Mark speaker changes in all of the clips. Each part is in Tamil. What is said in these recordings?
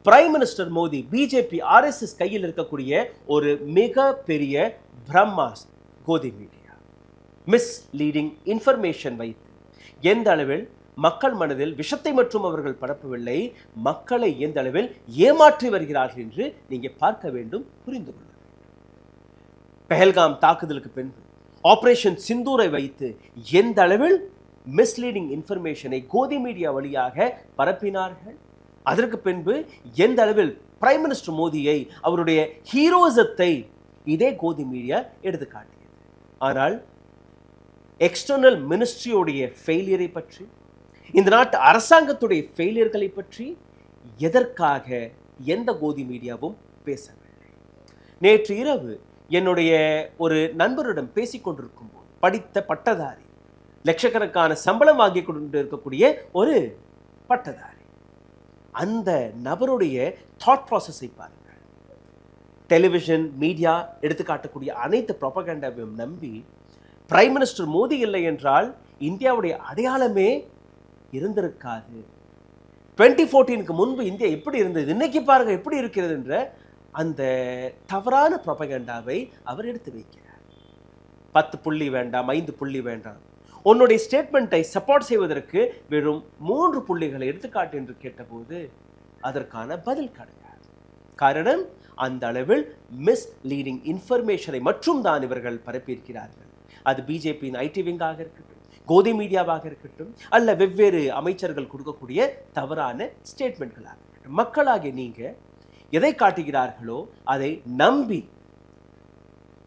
Speaker 1: Prime minister Modi BJP RSS கையில் இருக்கக்கூடிய ஒரு மிக பெரிய பிரம்மாஸ்திரம் கோதி மீடியா. மிஸ்லீடிங் இன்ஃபர்மேஷன் வைத்து எந்த அளவில் மக்கள் மனதில் விஷத்தை மற்றும் அவர்கள் பரப்பவில்லை, மக்களை எந்த அளவில் ஏமாற்றி வருகிறார்கள் என்று நீங்க பார்க்க வேண்டும், புரிந்து கொள்ள வேண்டும். பெஹல்காம் தாக்குதலுக்கு பின்பு ஆபரேஷன் சிந்தூரை வைத்து எந்த அளவில் மிஸ்லீடிங் இன்ஃபர்மேஷனை கோதி மீடியா வழியாக பரப்பினார்கள். அதற்கு பின்பு எந்த அளவில் பிரைம் மினிஸ்டர் மோடியை அவருடைய ஹீரோசத்தை இதே கோதி மீடியா எடுத்து காட்டியது. ஆனால் எக்ஸ்டர்னல் மினிஸ்ட்ரியோடைய ஃபெயிலியரை பற்றி, இந்த நாட்டு அரசாங்கத்துடைய ஃபெயிலியர்களை பற்றி எதற்காக எந்த கோதி மீடியாவும் பேசவில்லை. நேற்று இரவு என்னுடைய ஒரு நண்பரிடம் பேசிக்கொண்டிருக்கும் போது, படித்த பட்டதாரி, லட்சக்கணக்கான சம்பளம் வாங்கி கொண்டு இருக்கக்கூடிய ஒரு பட்டதாரி, அந்த நபருடைய தாட் ப்ராசஸை பாருங்கள். டெலிவிஷன் மீடியா எடுத்துக்காட்டக்கூடிய அனைத்து ப்ராபகண்டாவையும் நம்பி பிரைம் மினிஸ்டர் மோடி இல்லை என்றால் இந்தியாவுடைய அடையாளமே இருந்திருக்காது. 2014க்கு முன்பு இந்தியா எப்படி இருந்தது, இன்னைக்கு பாருங்க எப்படி இருக்கிறது என்ற அந்த தவறான ப்ராபகண்டாவை அவர் எடுத்து வைக்கிறார். 10 புள்ளி வேண்டாம், 5 புள்ளி வேண்டாம், உன்னுடைய ஸ்டேட்மெண்ட்டை சப்போர்ட் செய்வதற்கு வெறும் 3 புள்ளிகளை எடுத்துக்காட்டு என்று கேட்டபோது அதற்கான பதில் கிடையாது. காரணம், அந்த அளவில் மிஸ்லீடிங் இன்ஃபர்மேஷனை மற்றும் தான் இவர்கள் பரப்பியிருக்கிறார்கள். அது பிஜேபியின் ஐடி விங்காக இருக்கட்டும், கோதி மீடியாவாக இருக்கட்டும், அல்ல வெவ்வேறு அமைச்சர்கள் கொடுக்கக்கூடிய தவறான ஸ்டேட்மெண்ட்களாக இருக்கட்டும், மக்களாகிய நீங்க எதை காட்டுகிறார்களோ அதை நம்பி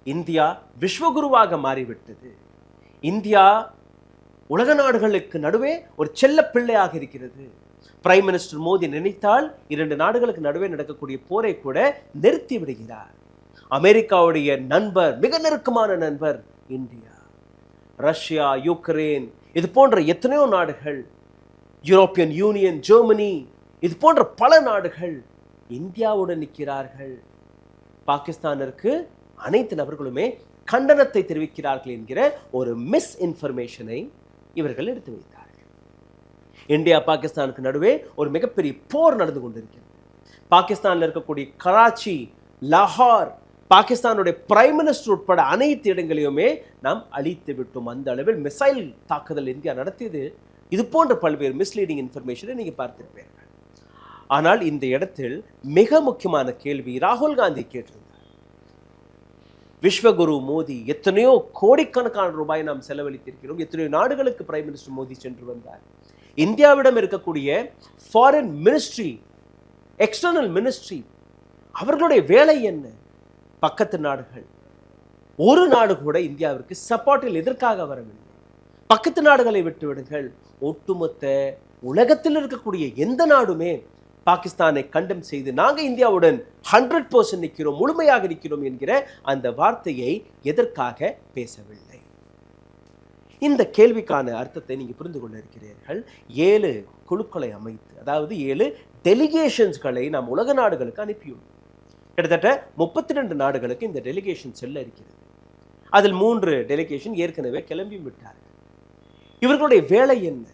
Speaker 1: இந்தியா விஸ்வகுருவாக மாறிவிட்டது. இந்தியா உலக நாடுகளுக்கு நடுவே ஒரு செல்ல பிள்ளையாக இருக்கிறது. பிரைம் மினிஸ்டர் மோடி நினைத்தால் 2 நாடுகளுக்கு நடுவே நடக்கக்கூடிய போரை கூட நிறுத்தி விடுகிறார். அமெரிக்காவுடைய நண்பர், மிக நெருக்கமான நண்பர் இந்தியா. ரஷ்யா, யுக்ரைன், இது போன்ற எத்தனையோ நாடுகள், யூரோப்பியன் யூனியன், ஜெர்மனி, இது போன்ற பல நாடுகள் இந்தியாவுடன் நிற்கிறார்கள். பாகிஸ்தானிற்கு அனைத்து நபர்களுமே கண்டனத்தை தெரிவிக்கிறார்கள் என்கிற ஒரு மிஸ் இன்ஃபர்மேஷனை இவர்கள் எடுத்து வைத்தார்கள். இந்தியா பாகிஸ்தானுக்கு நடுவே ஒரு மிகப்பெரிய போர் நடந்து கொண்டிருக்கிறது. பாகிஸ்தானில் இருக்கக்கூடிய கராச்சி, லாகூர், பாகிஸ்தானுடைய பிரைம் மினிஸ்டர் உட்பட அனைத்து இடங்களையுமே நாம் அழித்து விட்டோம். அந்த அளவில் மிசைல் தாக்குதல் இந்தியா நடத்தியது. இது போன்ற பல்வேறு மிஸ்லீடிங் இன்ஃபர்மேஷனை நீங்க பார்த்திருப்பீர்கள். ஆனால் இந்த இடத்தில் மிக முக்கியமான கேள்வி ராகுல் காந்தி கேட்டிருந்தார். விஸ்வகுரு மோடி எத்தனையோ கோடிக்கணக்கான ரூபாய் நாம் செலவழித்திருக்கிறோம், எத்தனையோ நாடுகளுக்கு பிரைம் மினிஸ்டர் மோடி சென்று வந்தார். இந்தியாவிடம் இருக்கக்கூடிய ஃபாரின் மினிஸ்ட்ரி, எக்ஸ்டர்னல் மினிஸ்ட்ரி, அவர்களுடைய வேலை என்ன? பக்கத்து நாடுகள், ஒரு நாடு கூட இந்தியாவிற்கு சப்போர்ட்டில் எதற்காக வரவில்லை? பக்கத்து நாடுகளை விட்டு விடுங்கள், ஒட்டுமொத்த உலகத்தில் இருக்கக்கூடிய எந்த நாடுமே பாகிஸ்தானை கண்டம் செய்து நாங்க இந்தியாவுடன் 100% நிற்கிறோம், முழுமையாக நிற்கிறோம் என்கிற அந்த வார்த்தையை எதற்காக பேசவில்லை? இந்த கேள்விக்கான அர்த்தத்தை நீங்க புரிந்து கொள்ள இருக்கிறீர்கள். 7 குழுக்களை அமைத்து, அதாவது 7 டெலிகேஷன்ஸ்களை நாம் உலக நாடுகளுக்கு அனுப்பியுள்ளோம். கிட்டத்தட்ட 32 நாடுகளுக்கு இந்த டெலிகேஷன் செல்ல இருக்கிறது. அதில் 3 டெலிகேஷன் ஏற்கனவே கிளம்பி விட்டார்கள். இவர்களுடைய வேலை என்ன?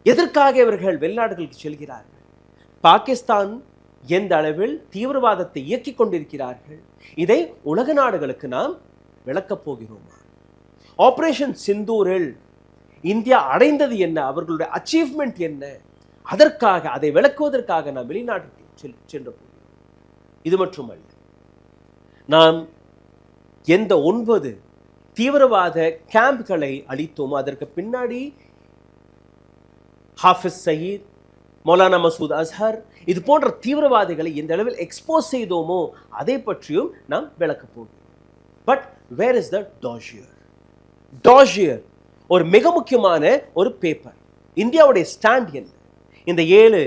Speaker 1: எதற்காக இவர்கள் வெளிநாடுகளுக்கு செல்கிறார்கள்? பாகிஸ்தான் எந்த அளவில் தீவிரவாதத்தை இயக்கிக் கொண்டிருக்கிறார்கள், இதை உலக நாடுகளுக்கு நாம் விளக்கப் போகிறோமா? ஆபரேஷன் சிந்தூரில் இந்தியா அடைந்தது என்ன, அவர்களுடைய அச்சீவ்மெண்ட் என்ன, அதற்காக அதை விளக்குவதற்காக நாம் வெளிநாட்டுக்கு சென்ற போகிறோம். இது மட்டுமல்ல, நாம் எந்த 9 தீவிரவாத கேம்ப்களை அளித்தோமோ அதற்கு பின்னாடி ஹாஃபிஸ் சயீத், மௌலானா மசூத் அஸ்ஹர், இது போன்ற தீவிரவாதிகளை எந்த அளவில் எக்ஸ்போஸ் செய்தோமோ அதை பற்றியும் நாம் விளக்கப் போகிறோம். But where is the டாஷியர்? டாஷியர் ஒரு மிக முக்கியமான ஒரு பேப்பர். இந்தியாவுடைய ஸ்டாண்ட் என்ன? இந்த 7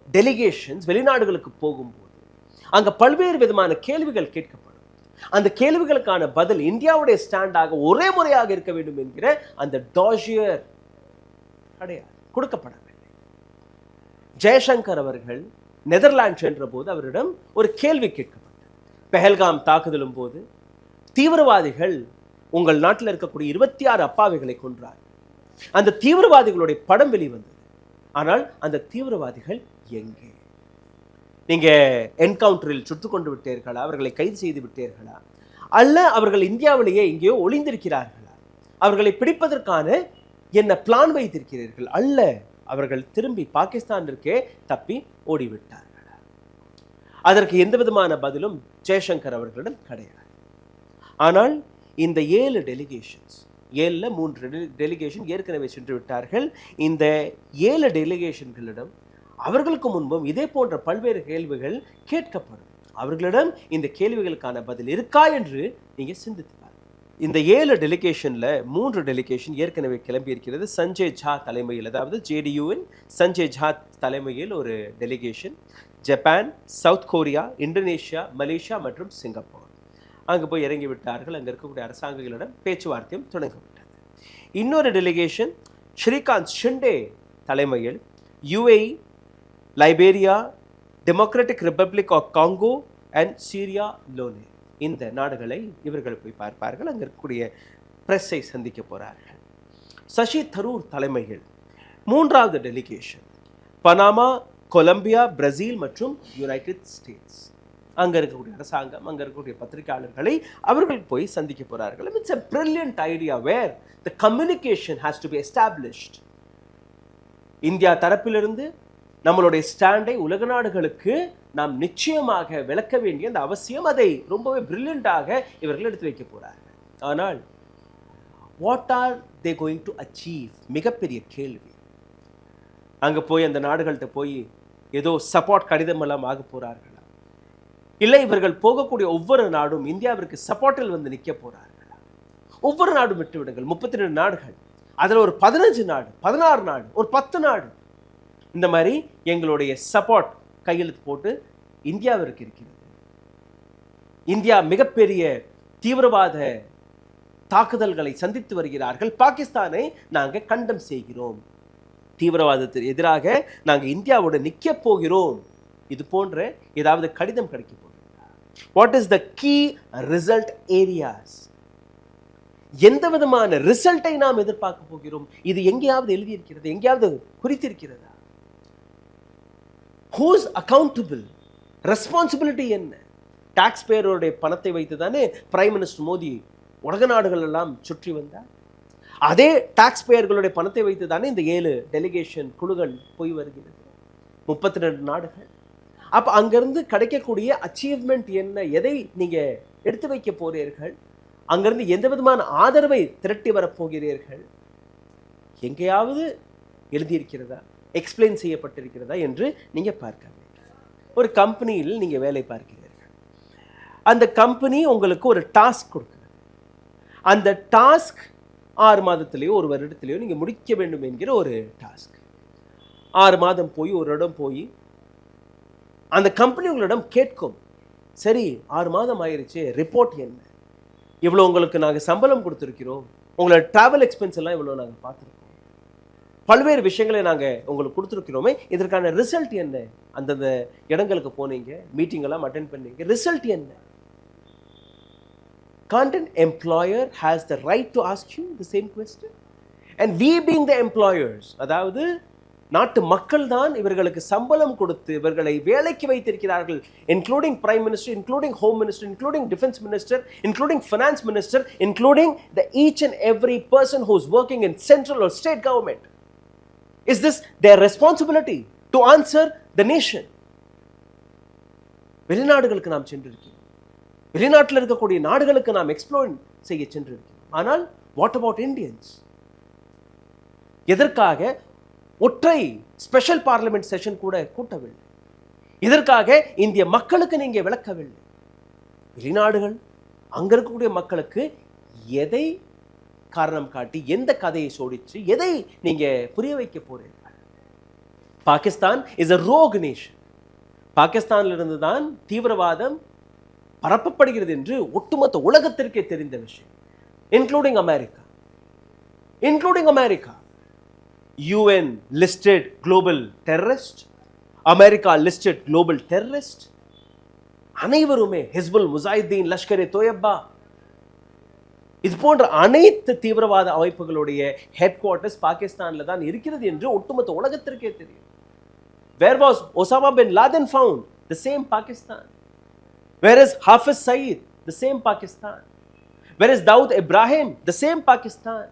Speaker 1: டெலிகேஷன்ஸ் வெளிநாடுகளுக்கு போகும்போது அங்க பல்வேறு விதமான கேள்விகள் கேட்கப்படும். அந்த கேள்விகளுக்கான பதில் இந்தியாவுடைய ஸ்டாண்டாக ஒரே முறையாக இருக்க வேண்டும் என்கிற அந்த டாஷியர் கிடையாது, கொடுக்கப்படவில்லை. ஜெயசங்கர் அவர்கள் நெதர்லாந்து சென்ற போது அவரிடம் ஒரு கேள்வி கேட்கப்பட்டது. பெஹல்காம் தாக்குதலும் போது தீவிரவாதிகள் உங்கள் நாட்டில் இருக்கக்கூடிய 26 அப்பாவிகளை கொன்றார். அந்த தீவிரவாதிகளுடைய படம் வெளிவந்தது. ஆனால் அந்த தீவிரவாதிகள் எங்கே? நீங்க என்கவுண்டரில் சுட்டு கொண்டு விட்டீர்களா, அவர்களை கைது செய்து விட்டீர்களா, அல்ல அவர்கள் இந்தியாவிலேயே எங்கேயோ ஒளிந்திருக்கிறார்களா, அவர்களை பிடிப்பதற்கான என்ன பிளான் வைத்திருக்கிறீர்கள், அல்ல அவர்கள் திரும்பி பாகிஸ்தானிற்கே தப்பி ஓடிவிட்டார்கள். அதற்கு எந்த விதமான பதிலும் ஜெய்சங்கர் அவர்களிடம் கிடையாது. ஆனால் இந்த 7 டெலிகேஷன்ஸ், 7ல் 3 டெலிகேஷன் ஏற்கனவே சென்று விட்டார்கள். இந்த 7 டெலிகேஷன்களிடம் அவர்களுக்கு முன்பும் இதே போன்ற பல்வேறு கேள்விகள் கேட்கப்படும். அவர்களிடம் இந்த கேள்விகளுக்கான பதில் இருக்கா என்று நீங்க சிந்தித்து பாருங்க. இந்த 7 டெலிகேஷன்ல 3 டெலிகேஷன் ஏற்கனவே கிளம்பி இருக்கிறது. சஞ்சய் ஜா தலைமையில், அதாவது ஜேடியூவின் சஞ்சய் ஜா தலைமையில் ஒரு delegation Japan, south Korea, Indonesia, Malaysia மற்றும் சிங்கப்பூர் அங்கு போய் இறங்கி விட்டார்கள். அங்கே இருக்கக்கூடிய அரசாங்கங்களிடம் பேச்சுவார்த்தையும் தொடங்கப்பட்டது. இன்னொரு டெலிகேஷன் ஸ்ரீகாந்த் ஷிண்டே தலைமையில் UAE, Liberia, Democratic Republic of Congo and Sierra Leone நாடுகளை இவர்கள் போய் பார்ப்பார்கள். அங்கே இருக்கக்கூடிய பிரஸ்ஸை சந்திக்க போகிறார்கள். சசி தரூர் தலைமையில் 3வது டெலிகேஷன் பனாமா, கொலம்பியா, பிரேசில் மற்றும் யுனைடெட் ஸ்டேட்ஸ், அங்கே இருக்கக்கூடிய அரசாங்கம், அங்கே இருக்கக்கூடிய பத்திரிகையாளர்களை அவர்கள் போய் சந்திக்க போகிறார்கள். It's a brilliant idea where the communication has to be established. India தரப்பிலிருந்து நம்மளுடைய ஸ்டாண்டை உலக நாடுகளுக்கு நாம் நிச்சயமாக விளக்க வேண்டிய அந்த அவசியம், அதை ரொம்பவே பிரில்லியண்டாக இவர்கள் எடுத்து வைக்க போகிறார்கள். ஆனால் what are they going to achieve? மிகப்பெரிய கேள்வி. அங்கே போய் அந்த நாடுகள்கிட்ட போய் ஏதோ சப்போர்ட் கடிதம் எல்லாம் ஆக போகிறார்களா, இல்லை இவர்கள் போகக்கூடிய ஒவ்வொரு நாடும் இந்தியாவிற்கு சப்போர்ட்டில் வந்து நிற்க போகிறார்களா? ஒவ்வொரு நாடும் விட்டு விடுங்கள், 32 நாடுகள், அதில் ஒரு 15 நாடு, 16 நாடு, ஒரு 10 நாடு, இந்த மாதிரி எங்களுடைய சப்போர்ட் கையெழுத்து போட்டு இந்தியாவிற்கு இருக்கிறது. இந்தியா மிகப்பெரிய தீவிரவாத தாக்குதல்களை சந்தித்து வருகிறார்கள், பாகிஸ்தானை நாங்கள் கண்டம் செய்கிறோம், தீவிரவாதத்திற்கு எதிராக நாங்கள் இந்தியாவோட நிற்க போகிறோம், இது போன்ற ஏதாவது கடிதம் கிடைக்க போகிறது. What is the key result areas? எந்த விதமான ரிசல்ட்டை நாம் எதிர்பார்க்க போகிறோம்? இது எங்கேயாவது எழுதியிருக்கிறது, எங்கேயாவது குறித்திருக்கிறதா? Who's accountable? ரெஸ்பான்சிபிலிட்டி என்ன? டாக்ஸ் பேயருடைய பணத்தை வைத்து தானே பிரைம் மினிஸ்டர் மோடி உலக நாடுகள் எல்லாம் சுற்றி வந்தார். அதே டாக்ஸ் பேயர்களுடைய பணத்தை வைத்து தானே இந்த 7 டெலிகேஷன் குழுக்கள் போய் வருகிறது, 32 நாடுகள். அப்போ அங்கிருந்து கிடைக்கக்கூடிய அச்சீவ்மெண்ட் என்ன? எதை நீங்க எடுத்து வைக்க போறீர்கள்? அங்கிருந்து எந்த விதமான ஆதரவை திரட்டி வரப்போகிறீர்கள்? எங்கேயாவது எழுதியிருக்கிறதா, எக்ஸ்பிளைன் செய்யப்பட்டிருக்கிறதா என்று நீங்க பார்க்க வேண்டும். ஒரு கம்பெனியில் நீங்க வேலை பார்க்கிறீர்கள், அந்த கம்பெனி உங்களுக்கு ஒரு டாஸ்க் கொடுக்குது. அந்த டாஸ்க் 6 மாதத்திலேயோ ஒரு வருடத்திலேயோ நீங்க முடிக்க வேண்டும் என்கிற ஒரு டாஸ்க். 6 மாதம் போய் ஒரு இடம் போய் அந்த கம்பெனி உங்களிடம் கேட்கும், சரி 6 மாதம் ஆயிருச்சு, ரிப்போர்ட் என்ன, இவ்வளோ உங்களுக்கு நாங்கள் சம்பளம் கொடுத்துருக்கிறோம், உங்களோட டிராவல் எக்ஸ்பென்ஸ் எல்லாம் இவ்வளோ நாங்கள் பார்த்துருக்கோம், பல்வேறு விஷயங்களை நாங்கள் உங்களுக்கு கொடுத்துருக்கிறோமே, இதற்கான ரிசல்ட் என்ன? அந்தந்த இடங்களுக்கு போனீங்க, மீட்டிங் எல்லாம் அட்டென்ட் பண்ணீங்க, ரிசல்ட் என்ன? Can't an employer has the right to ask you the same question? And we being the employers, அதாவது நாட்டு மக்கள் தான் இவர்களுக்கு சம்பளம் கொடுத்து இவர்களை வேலைக்கு வைத்திருக்கிறார்கள், including prime minister, including home minister, including defence minister, including finance minister, including the each and every person who is working in central or state government. Is this their responsibility to answer the nation? வெளிநாடுகளுக்கு நாம் சென்றிருக்கிறோம், வெளிநாட்டில் இருக்கக்கூடிய நாடுகளுக்கு நாம் எக்ஸ்ப்ளோர் செய்ய சென்றிருக்கிறோம். ஆனால் வாட் அபவுட் இந்தியன்ஸ்? எதற்காக ஒற்றை ஸ்பெஷல் பார்லிமெண்ட் செஷன் கூட கூட்டவில்லை? இதற்காக இந்திய மக்களுக்கு நீங்க விளக்கவில்லை. வெளிநாடுகள் அங்க இருக்கக்கூடிய மக்களுக்கு எதை காரணம் காட்டி, எந்த கதையை சோடிச்சு, எதை நீங்க புரிய வைக்க போறீர்கள்? Pakistan is a rogue nation. பாகிஸ்தானில் இருந்து தான் தீவிரவாதம் பரப்பப்படுகிறது என்று ஒட்டுமொத்த உலகத்திற்கே தெரிந்த விஷயம், including America. UN listed global terrorist, America listed global terrorist, அனைவருமே ஹிஸ்புல் முஜாஹிதீன், லஷ்கர்-e தொய்பா, இது போன்ற அனைத்து தீவிரவாத அமைப்புகளுடைய ஹெட் குவார்ட்டர்ஸ் பாகிஸ்தானில் தான் இருக்கிறது என்று ஒட்டுமொத்த உலகத்திற்கே தெரியும். Where was Osama bin Laden found? the same Pakistan. Where is Hafiz Saeed? The same Pakistan. Where is Dawood Ibrahim? The same Pakistan.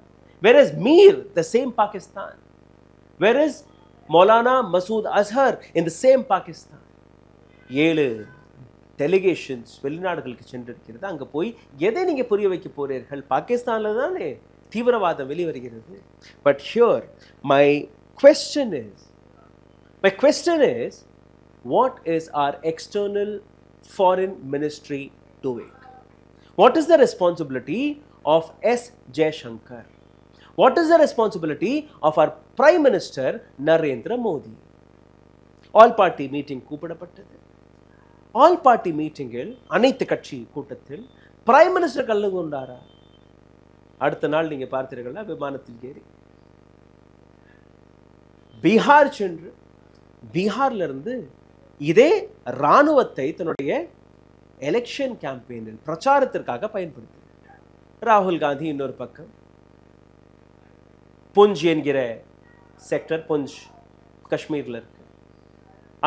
Speaker 1: Where is Mir? The same Pakistan. Where is Maulana Masood Azhar? In the same Pakistan. 7 delegations வெளிநாடுகளுக்கு சென்றிருக்கிறது. அங்கே போய் எதை நீங்கள் புரிய வைக்க போறீர்கள்? பாகிஸ்தானில் தானே தீவிரவாதம் வெளிவருகிறது. But here my question is, what is our external foreign ministry doing? What is the responsibility of S. Jaishankar? What is the responsibility of our Prime Minister Narendra Modi? All party meeting கூப்பிடப்பட்டது. ஆல் பார்ட்டி மீட்டிங்கில் அனைத்து கட்சி கூட்டத்தில் பிரைம் மினிஸ்டர் கலந்து கொண்டாரா? அடுத்த நாள் நீங்க பார்த்தீர்களா, விமானத்தில் ஏறி பீகார் சென்று பீகார்ல இருந்து இதே இராணுவத்தை தன்னுடைய எலெக்ஷன் கேம்பெயினில் பிரச்சாரத்திற்காக பயன்படுத்தினார். ராகுல் காந்தி இன்னொரு பக்கம் புஞ்ச் என்கிற செக்டர், புஞ்ச் காஷ்மீர்ல இருக்கு,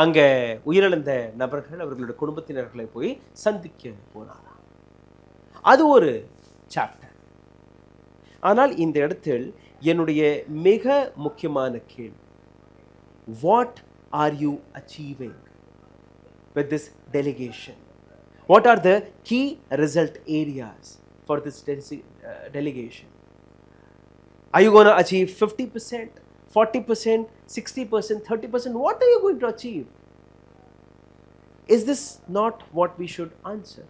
Speaker 1: அங்கே உயிரிழந்த நபர்கள் அவர்களுடைய குடும்பத்தினர்களை போய் சந்திக்க போனார். அது ஒரு சாப்டர். ஆனால் இந்த இடத்தில் என்னுடைய மிக முக்கியமான கேள்வி, what are you achieving with this delegation? What are the key result areas for this delegation? Are you going to achieve 50%? 40%, 60%, 30%, what are you going to achieve? Is this not what we should answer?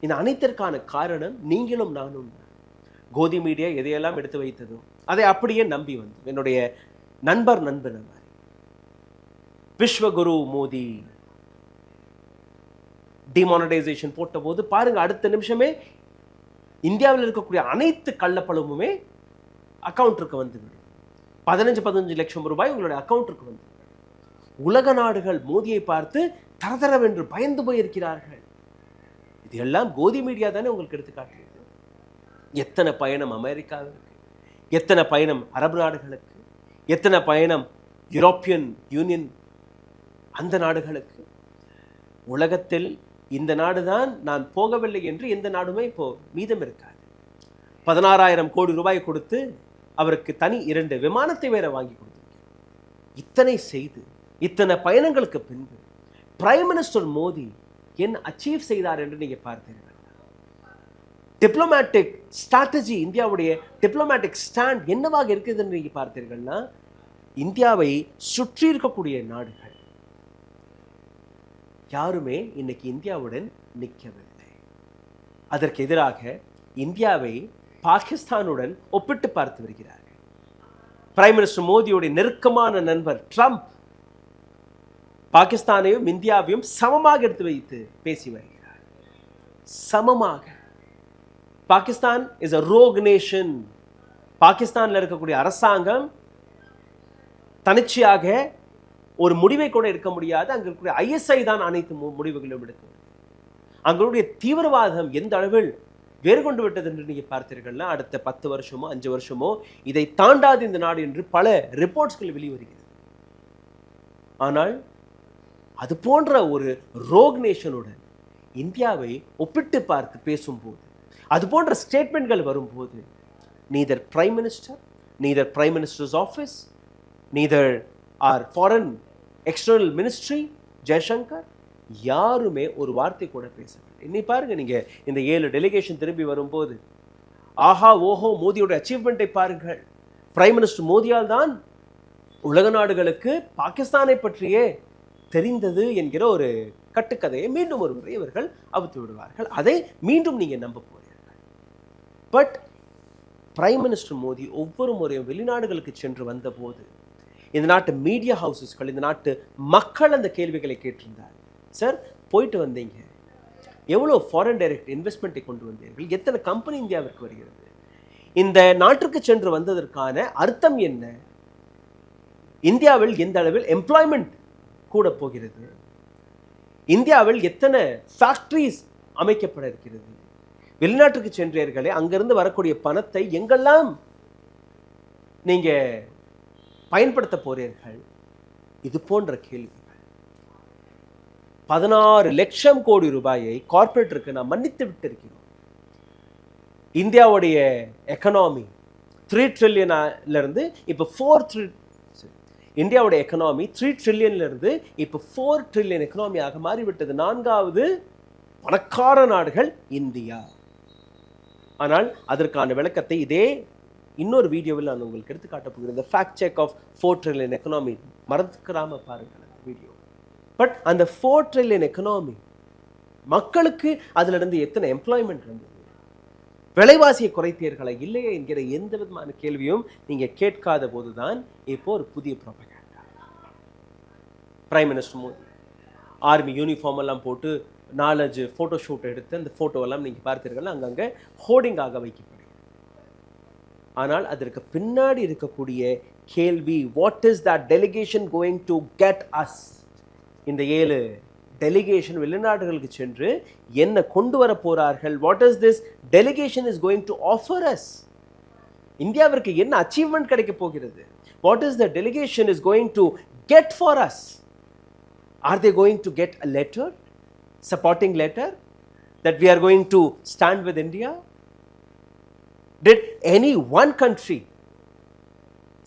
Speaker 1: இந்த அனைத்திற்கான காரணம் நீங்களும் நானும். கோதி மீடியா எதையெல்லாம் எடுத்து வைத்ததோ அதை அப்படியே நம்பி வந்து என்னுடைய நண்பர் மாதிரி விஸ்வகுரு மோடி டிமானிட்டைசேஷன் போட்ட போது பாருங்க, அடுத்த நிமிஷமே இந்தியாவில் இருக்கக்கூடிய அனைத்து கள்ளப்பணமுமே அக்கௌண்ட்டிற்கு வந்துவிடும். 15 லட்சம் ரூபாய் உங்களுடைய அக்கௌண்ட்டிற்கு வந்து. உலக நாடுகள் மோதியை பார்த்து தரதரவென்று பயந்து போயிருக்கிறார்கள். இது எல்லாம் கோதி மீடியா தானே உங்களுக்கு எடுத்து காட்டுகிறது. எத்தனை பயணம் அமெரிக்காவிற்கு, எத்தனை பயணம் அரபு நாடுகளுக்கு, எத்தனை பயணம் யூரோப்பியன் யூனியன் அந்த நாடுகளுக்கு. உலகத்தில் இந்த நாடுதான் நான் போகவில்லை என்று எந்த நாடுமே இப்போ மீதம் இருக்காது. 16,000 கோடி ரூபாய் கொடுத்து அவருக்கு தனி 2 விமானத்தை வேற வாங்கி கொடுத்திருக்கிறார். இத்தனை செய்து இத்தனை பயணங்களுக்கு பின்பு பிரைம் மினிஸ்டர் மோடி என்ன அச்சீவ் செய்தார் என்று நீங்க பார்த்தீர்கள். டிப்ளமேட்டிக் ஸ்ட்ராட்டஜி, இந்தியாவுடைய டிப்ளமேட்டிக் ஸ்டாண்ட் என்னவாக இருக்குது என்று நீங்க பார்த்தீர்கள்னா, இந்தியாவை சுற்றி இருக்கக்கூடிய நாடுகள் யாருமே இன்னைக்கு இந்தியாவுடன் நிற்கவில்லை. அதற்கு எதிராக இந்தியாவை பாகிஸ்தானுடன் ஒப்பிட்டு பார்த்து வருகிறார்கள். பிரைம் மினிஸ்டர் மோடியுடைய நெருக்கமான நண்பர் ட்ரம்ப் பாகிஸ்தானையும் இந்தியாவையும் சமமாக எடுத்து வைத்து பேசி வருகிறார். சமமாக. Pakistan is a rogue nation. பாகிஸ்தானில் இருக்கக்கூடிய அரசாங்கம் தனிச்சையாக ஒரு முடிவை கூட எடுக்க முடியாது. அங்க இருக்கக்கூடிய ISI தான் அனைத்து முடிவுகளும் எடுக்கும். அங்களுடைய தீவிரவாதம் எந்த அளவில் வேறு கொண்டு விட்டது என்று நீங்க பார்த்தீர்கள்னா, அடுத்த 10 வருஷமோ 5 வருஷமோ இதை தாண்டாது இந்த நாடு என்று பல ரிப்போர்ட்ஸ்கள் வெளிவருகிறது. ஆனால் அது போன்ற ஒரு ரோக் நேஷனுடன் இந்தியாவை ஒப்பிட்டு பார்த்து பேசும்போது, அது போன்ற ஸ்டேட்மெண்ட்கள் வரும்போது, neither prime minister, neither prime minister's office, neither or foreign external ministry Jaishankar யாருமே ஒரு வார்த்தை கூட பேசவில்லை. இன்னி பாருங்க, நீங்க இந்த 7 டெலிகேஷன் திரும்பி வரும்போது ஆஹா ஓஹோ மோடியோட அச்சீவ்மெண்ட்டை பாருங்கள். பிரைம் மினிஸ்டர் மோடியால் தான் உலக நாடுகளுக்கு பாகிஸ்தானை பற்றியே தெரிந்தது என்கிற ஒரு கட்டுக்கதையை மீண்டும் ஒரு முறை இவர்கள் அவுத்து விடுவார்கள். அதை மீண்டும் நீங்க நம்ப போறீர்கள். பட் பிரைம் மினிஸ்டர் மோடி ஒவ்வொரு முறையும் வெளிநாடுகளுக்கு சென்று வந்த போது இந்த நாட்டு மீடியா ஹவுசஸ்கள், இந்த நாட்டு மக்கள் அந்த கேள்விகளை கேட்டிருந்தார். சார், போயிட்டு வந்தீங்க, எவ்வளோ ஃபாரின் டைரக்ட் இன்வெஸ்ட்மெண்ட்டை கொண்டு வந்தீர்கள், எத்தனை கம்பெனி இந்தியாவிற்கு வருகிறது, இந்த நாட்டுக்கு சென்று வந்ததற்கான அர்த்தம் என்ன, இந்தியாவில் எந்த அளவில் எம்ப்ளாய்மெண்ட் கூட போகிறது, இந்தியாவில் எத்தனை ஃபேக்டரிஸ் அமைக்கப்பட இருக்கிறது, வெளிநாட்டுக்கு சென்றீர்களே அங்கிருந்து வரக்கூடிய பணத்தை எங்கெல்லாம் நீங்க பயன்படுத்த போறீர்கள், இது போன்ற கேள்வி. 16 லட்சம் கோடி ரூபாயை கார்ப்பரேட்டிற்கு நாம் மன்னித்து விட்டிருக்கிறோம். இந்தியாவுடைய எக்கனாமி 3 ட்ரில்லியன்லேருந்து இப்போ 4 இந்தியாவுடைய எக்கனாமி 3 ட்ரில்லியன்லேருந்து இப்போ 4 ட்ரில்லியன் எக்கனாமியாக மாறிவிட்டது. 4வது பணக்கார நாடுகள் இந்தியா. ஆனால் அதற்கான விளக்கத்தை இதே இன்னொரு வீடியோவில் நான் உங்களுக்கு எடுத்து காட்ட போகிறேன். இந்த fact check of 4 trillion economy மறந்துக்கிறாம பாருங்கள் அந்த வீடியோ. பட் அந்த 4 ட்ரில்லியன் எக்கனாமி மக்களுக்கு அதிலிருந்து எத்தனை எம்ப்ளாய்மெண்ட் இருந்தது, விலைவாசியை குறைத்தீர்களா இல்லையா என்கிற எந்த விதமான கேள்வியும் நீங்க கேட்காத போதுதான் இப்போ ஒரு புதிய propaganda. Prime minister Modi army uniform எல்லாம் போட்டு 4-5 ஃபோட்டோ ஷூட் எடுத்து அந்த ஃபோட்டோவெல்லாம் நீங்கள் பார்த்தீர்கள் அங்கங்கே ஹோர்டிங்காக வைக்கப்படும். ஆனால் அதற்கு பின்னாடி இருக்கக்கூடிய கேள்வி, what is that delegation going to get us? இந்த 7 டெலிகேஷன் வெளிநாடுகளுக்கு சென்று என்ன கொண்டு வர போறார்கள்? What is this delegation is going to offer us? இந்தியாவிற்கு என்ன அச்சீவ்மெண்ட் கிடைக்க போகிறது? What is the delegation is going to get for us? Are they going to get a letter, supporting letter that we are going to stand with India? Did any one country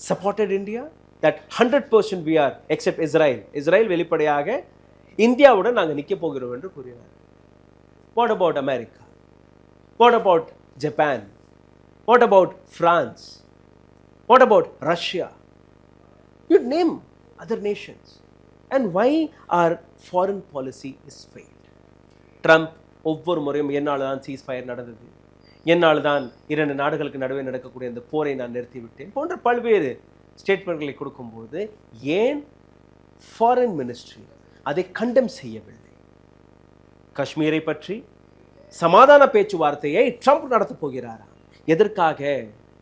Speaker 1: supported India? That 100% we are, except Israel. Israel வெளிப்படையாக இந்தியாவுடன் நாங்கள் நிற்க போகிறோம் என்று கூறினார். What about America? What about Japan? What about France? What about Russia? You name other nations. And why our foreign policy is failed? Trump ஒவ்வொரு முறையும் என்னால் தான் சீஸ்ஃபயர் நடந்தது, என்னால் தான் 2 நாடுகளுக்கு நடுவே நடக்கக்கூடிய இந்த போரை நான் நிறுத்திவிட்டேன் போன்ற பல்வேறு ஸ்டேட்மெண்ட்களை கொடுக்கும்போது ஏன் ஃபாரின் மினிஸ்ட்ரி அதை கண்டெம் செய்யவில்லை? காஷ்மீரை பற்றி சமாதான பேச்சுவார்த்தையை ட்ரம்ப் நடத்தப் போகிறாரா? எதற்காக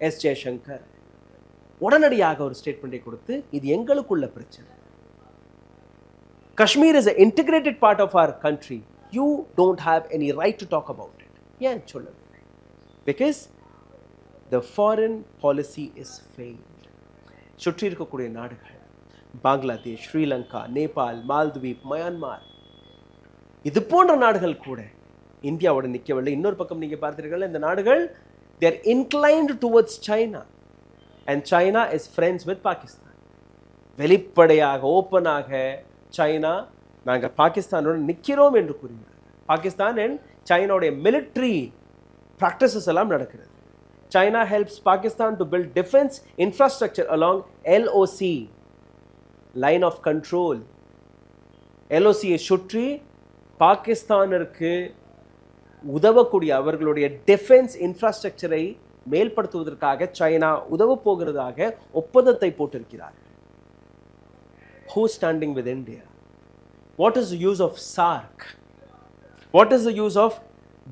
Speaker 1: எஸ் ஜெய்சங்கர் உடனடியாக ஒரு ஸ்டேட்மெண்ட்டை கொடுத்து இது எங்களுக்குள்ள பிரச்சனை, Kashmir is an integrated part of our country, you don't have any right to talk about it. ஏன் சொல்லவில்லை? Because the foreign policy is failed. சுற்றி இருக்கக்கூடிய நாடுகள் பங்களாதேஷ், ஸ்ரீலங்கா, நேபாள், மால்தீவ், மயான்மார், இது போன்ற நாடுகள் கூட இந்தியாவோட நிற்கவில்லை. இன்னொரு பக்கம் நீங்க பார்த்தீர்கள், இந்த நாடுகள் they are inclined towards China and China is friends with Pakistan. வெளிப்படையாக ஓப்பனாக சைனா நாங்கள் பாகிஸ்தானுடன் நிற்கிறோம் என்று கூறுகிறார். பாகிஸ்தான் அண்ட் சைனாவுடைய மிலிட்ரி ப்ராக்டிசஸ் எல்லாம் நடக்கிறது. China helps Pakistan to build defence infrastructure along LOC, line of control. எல்ஓசியை சுற்றி பாகிஸ்தானிற்கு உதவக்கூடிய அவர்களுடைய டிஃபென்ஸ் இன்ஃப்ராஸ்ட்ரக்சரை மேல்படுத்துவதற்காக சைனா உதவ போகிறதாக ஒப்பந்தத்தை போட்டிருக்கிறார்கள். Who is standing with India? What is the use of SAARC? What is the use of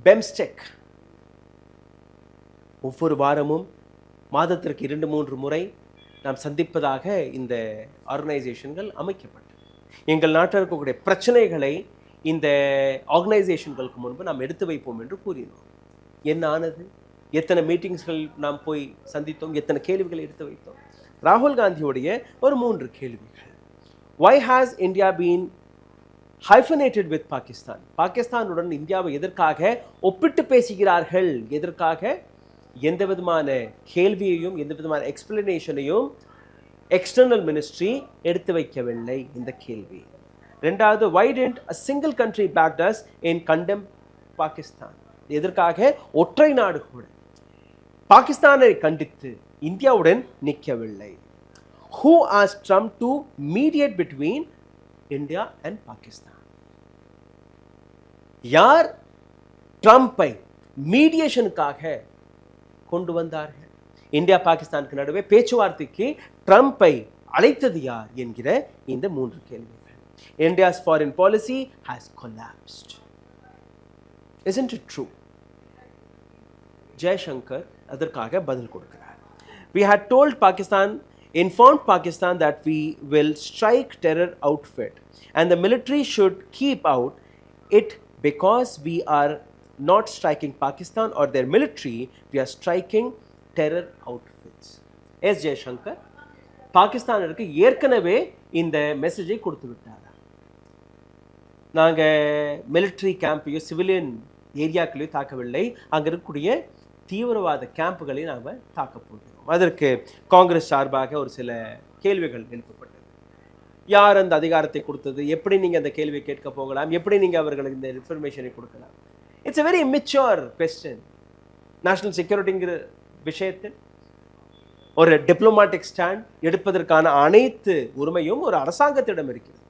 Speaker 1: BEMSTEC? ஒவ்வொரு வாரமும் மாதத்திற்கு 2-3 முறை நாம் சந்திப்பதாக இந்த ஆர்கனைசேஷன்கள் அமைக்கப்பட்டது. எங்கள் நாட்டில் இருக்கக்கூடிய பிரச்சனைகளை இந்த ஆர்கனைசேஷன்களுக்கு முன்பு நாம் எடுத்து வைப்போம் என்று கூறினோம். என்ன ஆனது? எத்தனை மீட்டிங்ஸ்கள் நாம் போய் சந்தித்தோம், எத்தனை கேள்விகளை எடுத்து வைத்தோம்? ராகுல் காந்தியுடைய ஒரு 3 கேள்விகள். Why has India been hyphenated with Pakistan? பாகிஸ்தானுடன் இந்தியாவை எதற்காக ஒப்பிட்டு பேசுகிறார்கள்? எதற்காக? எந்த விதமான கேள்வியையும் எந்த விதமான எக்ஸ்பிளனேஷனையும் எக்ஸ்டர்னல் மினிஸ்ட்ரி எடுத்து வைக்கவில்லை இந்த கேள்வி. 2வது, why didn't a single country backed us in condemn Pakistan? எதற்காக ஒற்றை நாடு கூட பாகிஸ்தானை கண்டித்து இந்தியாவுடன் நிற்கவில்லை? Who asked Trump to mediate between India and Pakistan? யார் ட்ரம்பை மீடியேஷனுக்காக கொண்டு வந்தார்கள்? இந்தியா பாகிஸ்தானுக்கு நடுவே பேச்சுவார்த்தைக்கு ட்ரம்பை அழைத்தது யார் என்கிற இந்த 3 கேள்விகள். India's foreign policy has collapsed. Isn't it true? Jaishankar அதற்காக பதில் கொடுக்கிறார். We had told Pakistan, informed Pakistan that we will strike terror outfit and the military should keep out it because we are not striking Pakistan or their military, we are striking terror outfits. S Jaishankar பாகிஸ்தானிற்கு ஏற்கனவே இந்த மெசேஜை கொடுத்து விட்டார். நாங்கள் மிலிட்ரி கேம்பையோ சிவிலியன் ஏரியாக்களையோ தாக்கவில்லை, அங்கே இருக்கக்கூடிய தீவிரவாத கேம்புகளை நாம் தாக்க போகிறோம். அதற்கு காங்கிரஸ் சார்பாக ஒரு சில கேள்விகள் எழுப்பப்பட்டது. யார் அந்த அதிகாரத்தை கொடுத்தது, எப்படி நீங்கள் அந்த கேள்வியை கேட்க போகலாம், எப்படி நீங்கள் அவர்களுக்கு இந்த இன்ஃபர்மேஷனை கொடுக்கலாம்? It's a very immature question. National செக்யூரிட்டிங்கிற விஷயத்தில் ஒரு டிப்ளோமேட்டிக் ஸ்டாண்ட் எடுப்பதற்கான அனைத்து உரிமையும் ஒரு அரசாங்கத்திடம் இருக்கிறது.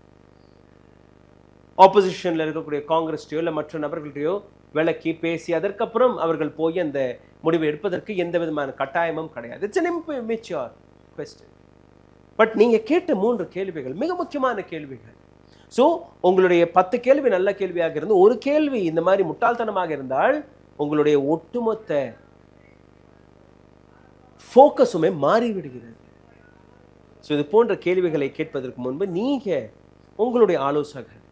Speaker 1: ஆப்போசிஷனில் இருக்கக்கூடிய காங்கிரஸ்டையோ இல்லை மற்ற நபர்களையோ விளக்கி பேசி அதற்கப்புறம் அவர்கள் போய் அந்த முடிவை எடுப்பதற்கு எந்த விதமான கட்டாயமும் கிடையாது. It's an immature question. But நீங்கள் கேட்ட 3 கேள்விகள் மிக முக்கியமான கேள்விகள். ஸோ உங்களுடைய 10 கேள்வி நல்ல கேள்வியாக இருந்து ஒரு கேள்வி இந்த மாதிரி முட்டாள்தனமாக இருந்தால் உங்களுடைய ஒட்டுமொத்த ஃபோக்கஸுமே மாறிவிடுகிறது. ஸோ இது போன்ற கேள்விகளை கேட்பதற்கு முன்பு நீங்கள் உங்களுடைய ஆலோசகர்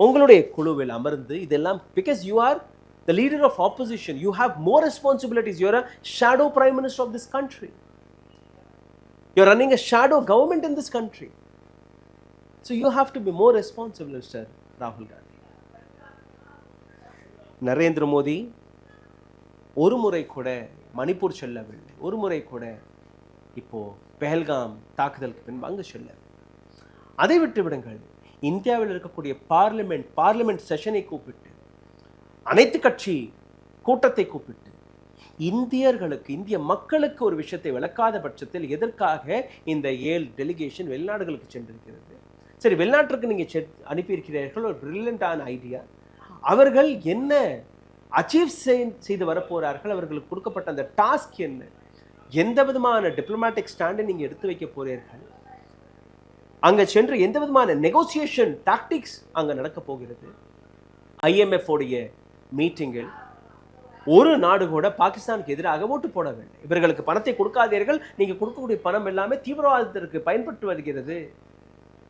Speaker 1: உங்களுடைய குழுவில் அமர்ந்து இதெல்லாம், because you are the leader of opposition, you have more responsibilities. You are a shadow prime minister of this country. You are running a shadow government in this country. So you have to be more responsible, Mr. Rahul Gandhi. Narendra Modi ஒரு முறை கூட மணிப்பூர் செல்லவில்லை, ஒரு முறை கூட இப்போ பெஹல்காம் தாக்குதலுக்கு பின்பு அங்கு செல்ல. அதை விட்டு விடுங்கள், இந்தியாவில் இருக்கக்கூடிய பார்லிமெண்ட் செஷனை கூப்பிட்டு அனைத்து கட்சி கூட்டத்தை கூப்பிட்டு இந்தியர்களுக்கு இந்திய மக்களுக்கு ஒரு விஷயத்தை விளக்காத பட்சத்தில் எதற்காக இந்த 7 டெலிகேஷன் வெளிநாடுகளுக்கு சென்றிருக்கிறது? சரி, வெளிநாட்டிற்கு நீங்கள் அனுப்பியிருக்கிறீர்கள், ஒரு பிரில்லியண்டான ஐடியா. அவர்கள் என்ன அச்சீவ் செய்து வரப்போறார்கள்? அவர்களுக்கு கொடுக்கப்பட்ட அந்த டாஸ்க் என்ன? எந்த விதமான டிப்ளமேட்டிக் ஸ்டாண்டை நீங்கள் எடுத்து வைக்க போறீர்கள்? அங்கே சென்று எந்த விதமான நெகோசியேஷன் டாக்டிக்ஸ் அங்கே நடக்க போகிறது? IMF உடைய மீட்டிங்கில் ஒரு நாடு கூட பாகிஸ்தானுக்கு எதிராக ஓட்டு போடவில்லை. இவர்களுக்கு பணத்தை கொடுக்காதீர்கள், நீங்க கொடுக்கக்கூடிய பணம் எல்லாமே தீவிரவாதத்திற்கு பயன்பட்டு வருகிறது.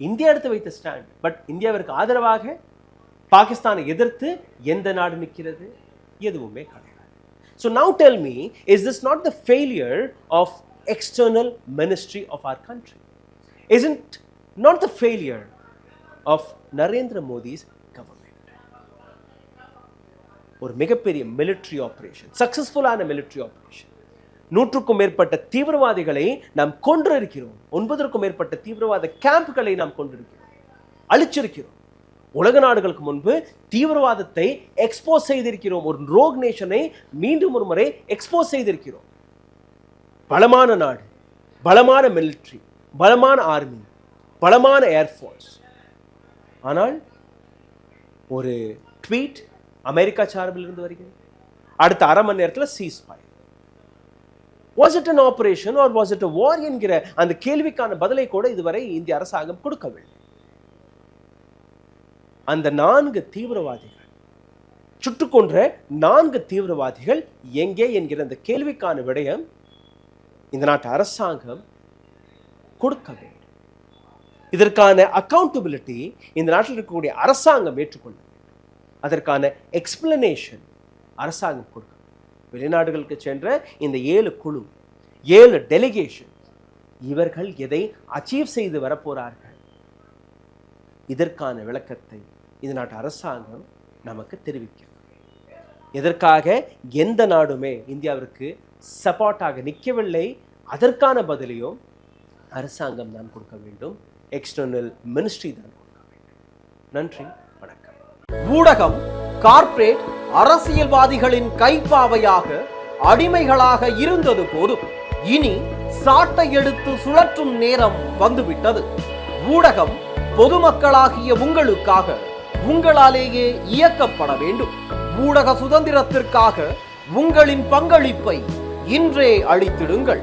Speaker 1: இந்தியா எடுத்து வைத்த ஸ்டாண்ட். பட் இந்தியாவிற்கு ஆதரவாக பாகிஸ்தானை எதிர்த்து எந்த நாடு நிற்கிறது? எதுவுமே கிடையாது. So now tell me, is this not the failure of external ministry of our country? Isn't not the failure of Narendra Modi's government? ஒரு மிகப்பெரிய மிலிட்ரி ஆபரேஷன், சக்சஸ்ஃபுல்லான மிலிட்ரி ஆபரேஷன். 100க்கும் மேற்பட்ட தீவிரவாதிகளை நாம் கொன்றிருக்கிறோம். 9க்கும் மேற்பட்ட தீவிரவாத கேம்புகளை நாம் கொண்டிருக்கிறோம், அழிச்சிருக்கிறோம். உலக நாடுகளுக்கு முன்பு தீவிரவாதத்தை எக்ஸ்போஸ் செய்திருக்கிறோம். ஒரு ரோக் நேஷனை மீண்டும் ஒரு முறை எக்ஸ்போஸ் செய்திருக்கிறோம். பலமான நாடு, பலமான மிலிட்ரி, பலமான ஆர்மி, பலமான ஏர்ஃபோர்ஸ். ஆனால் ஒரு ட்வீட் அமெரிக்கா சார்பில் இருந்து வருகிறது, அடுத்த அரை மணி நேரத்தில் ceasefire. Was it an operation or was it a war என்கிற அந்த கேள்விக்கான பதிலை கூட இதுவரை இந்திய அரசாங்கம் கொடுக்கவில்லை. அந்த 4 தீவிரவாதிகள், சுட்டுக் கொன்ற 4 தீவிரவாதிகள் எங்கே என்கிற அந்த கேள்விக்கான விடயம் இந்த நாட்டு அரசாங்கம் கொடுக்க வேண்டும். இதற்கான அக்கௌண்டபிலிட்டி இந்த நாட்டில் இருக்கக்கூடிய அரசாங்கம் ஏற்றுக்கொள்ள, அதற்கான எக்ஸ்பிளனேஷன் அரசாங்கம் கொடுக்க. வெளிநாடுகளுக்கு சென்ற இந்த 7 குழு, 7 டெலிகேஷன், இவர்கள் எதை அச்சீவ் செய்து வரப்போறார்கள்? இதற்கான விளக்கத்தை இந்த நாட்டு அரசாங்கம் நமக்கு தெரிவிக்க. எதற்காக எந்த நாடுமே இந்தியாவிற்கு சப்போர்ட்டாக நிற்கவில்லை, அதற்கான பதிலையும் அரசாங்கம் தான் கொடுக்க வேண்டும், எக்ஸ்டர்னல் மினிஸ்ட்ரி தான் கொடுக்க வேண்டும். நன்றி, வணக்கம்.
Speaker 2: ஊடகம் கார்ப்பரேட் அரசியல்வாதிகளின் கைப்பாவையாக அடிமைகளாக இருந்தது போதும், இனி சாட்டை எடுத்து சுழற்றும் நேரம் வந்துவிட்டது. ஊடகம் பொதுமக்களாகிய உங்களுக்காக, உங்களாலேயே இயக்கப்பட வேண்டும். ஊடக சுதந்திரத்திற்காக உங்களின் பங்களிப்பை இன்றே அளித்திடுங்கள்.